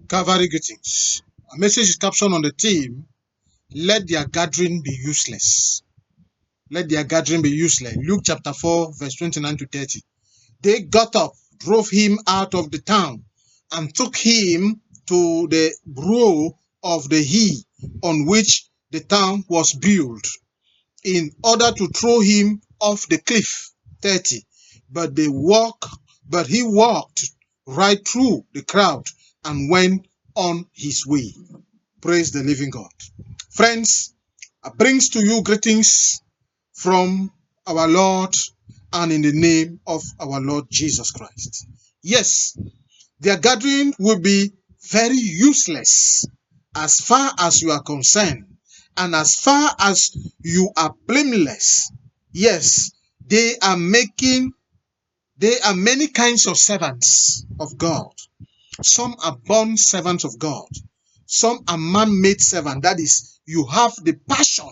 Calvary greetings. A message is captioned on the theme, let their gathering be useless. Let their gathering be useless. Luke chapter 4, verse 29 to 30. They got up, drove him out of the town, and took him to the brow of the hill on which the town was built, in order to throw him off the cliff. 30. But he walked right through the crowd and went on his way. Praise the living God. Friends, I brings to you greetings from our Lord and in the name of our Lord Jesus Christ. Yes, their gathering will be very useless as far as you are concerned, and as far as you are blameless. Yes, they are many kinds of servants of God. Some are born servants of God. Some are man-made servants. That is, you have the passion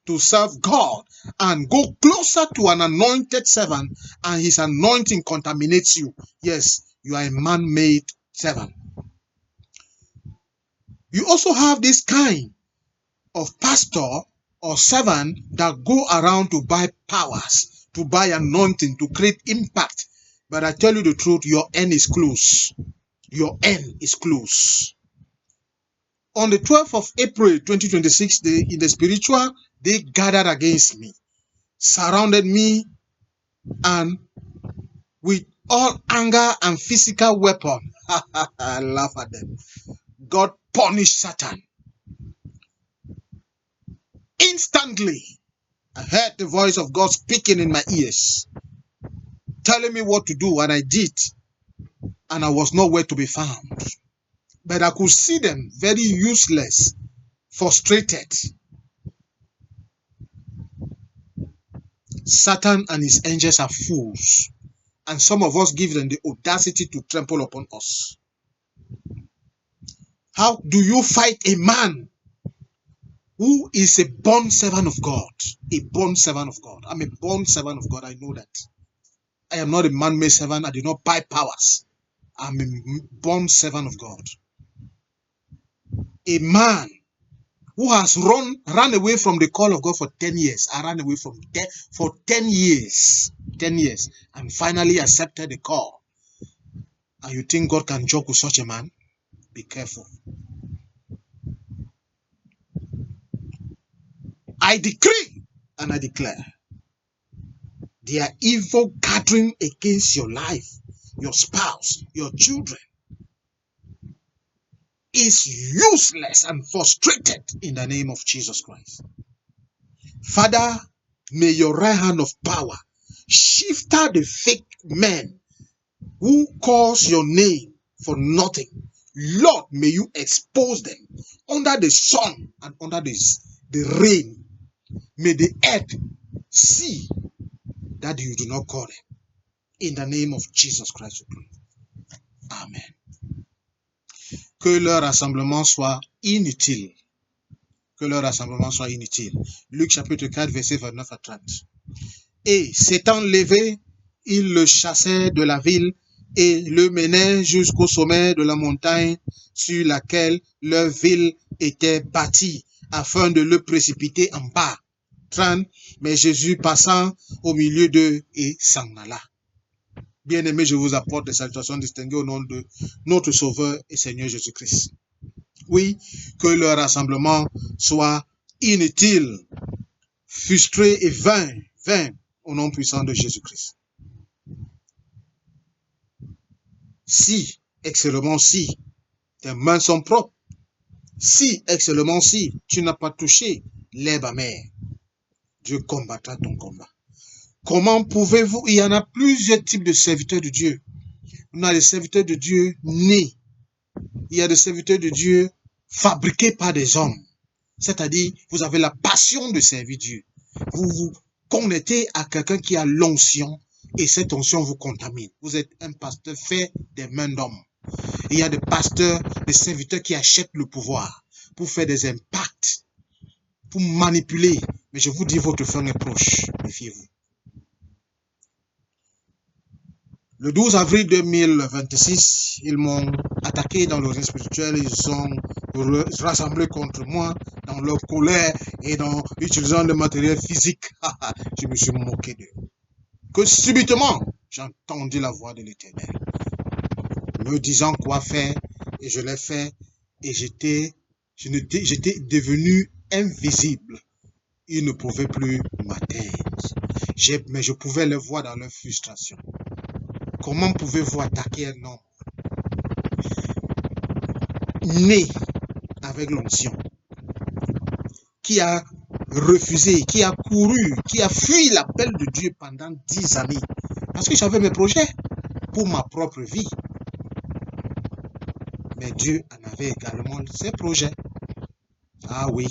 to serve God and go closer to an anointed servant, and his anointing contaminates you. Yes, you are a man-made servant. You also have this kind of pastor or servant that go around to buy powers, to buy anointing, to create impact. But I tell you the truth, your end is close. Your end is close. On the 12th of April 2026, in the spiritual, they gathered against me, surrounded me, and with all anger and physical weapon, I laugh at them. God punished Satan. Instantly, I heard the voice of God speaking in my ears, telling me what to do, and I did, and I was nowhere to be found. But I could see them very useless, frustrated. Satan and his angels are fools, and some of us give them the audacity to trample upon us. How do you fight a man who is a born servant of God? A born servant of God. I'm a born servant of God. I know that. I am not a man-made servant. I do not buy powers. I'm a born servant of God. A man who has run away from the call of God for 10 years. I ran away from for 10 years. 10 years. And finally accepted the call. And you think God can joke with such a man? Be careful. I decree and I declare, their evil gathering against your life, your spouse, your children, is useless and frustrated in the name of Jesus Christ. Father, may your right hand of power shift out the fake men who calls your name for nothing. Lord, may you expose them under the sun and under the rain. May the earth see that you do not call them. In the name of Jesus Christ we pray. Amen. Que leur rassemblement soit inutile. Que leur rassemblement soit inutile. Luc chapitre 4, verset 29 à 30. Et s'étant levé, il le chassait de la ville et le menait jusqu'au sommet de la montagne sur laquelle leur ville était bâtie, afin de le précipiter en bas. 30. Mais Jésus passant au milieu d'eux et s'en alla. Bien-aimés, je vous apporte des salutations distinguées au nom de notre Sauveur et Seigneur Jésus-Christ. Oui, que le rassemblement soit inutile, frustré et vain au nom puissant de Jésus-Christ. Si, excellemment si, tes mains sont propres, si, excellemment si, tu n'as pas touché l'herbe amère, Dieu combattra ton combat. Comment pouvez-vous, il y en a plusieurs types de serviteurs de Dieu. On a des serviteurs de Dieu nés. Il y a des serviteurs de Dieu fabriqués par des hommes. C'est-à-dire, vous avez la passion de servir Dieu. Vous vous connectez à quelqu'un qui a l'onction et cette onction vous contamine. Vous êtes un pasteur fait des mains d'hommes. Il y a des pasteurs, des serviteurs qui achètent le pouvoir pour faire des impacts, pour manipuler. Mais je vous dis, votre fin est proche. Méfiez-vous. Le 12 avril 2026, ils m'ont attaqué dans le règne spirituel, ils sont rassemblés contre moi dans leur colère et dans utilisant le matériel physique. Je me suis moqué d'eux. Que subitement, j'ai entendu la voix de l'Éternel me disant quoi faire, et je l'ai fait, et j'étais devenu invisible. Ils ne pouvaient plus m'atteindre. Mais je pouvais les voir dans leur frustration. Comment pouvez-vous attaquer un homme né avec l'onction, qui a refusé, qui a couru, qui a fui l'appel de Dieu pendant 10 années, parce que j'avais mes projets pour ma propre vie. Mais Dieu en avait également ses projets. Ah oui.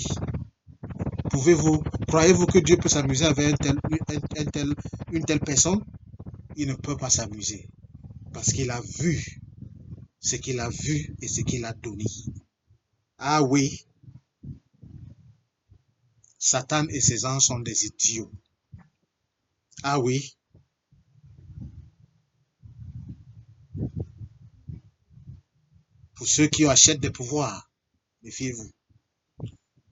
Croyez-vous que Dieu peut s'amuser avec une telle personne? Il ne peut pas s'amuser, parce qu'il a vu ce qu'il a vu et ce qu'il a donné. Ah oui. Satan et ses anges sont des idiots. Ah oui. Pour ceux qui achètent des pouvoirs, méfiez-vous.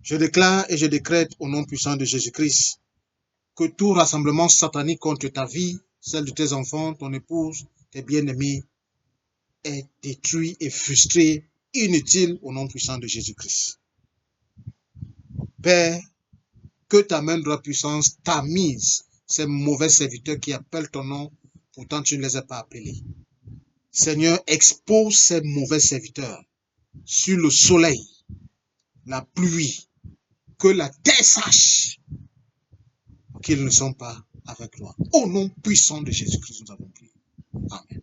Je déclare et je décrète au nom puissant de Jésus-Christ que tout rassemblement satanique contre ta vie, celle de tes enfants, ton épouse, tes bien-aimés, est détruit et frustré, inutile au nom puissant de Jésus-Christ. Père, que ta main de la puissance tamise ces mauvais serviteurs qui appellent ton nom, pourtant tu ne les as pas appelés. Seigneur, expose ces mauvais serviteurs sur le soleil, la pluie, que la terre sache qu'ils ne sont pas avec toi. Au nom puissant de Jésus-Christ, nous avons prié. Amen.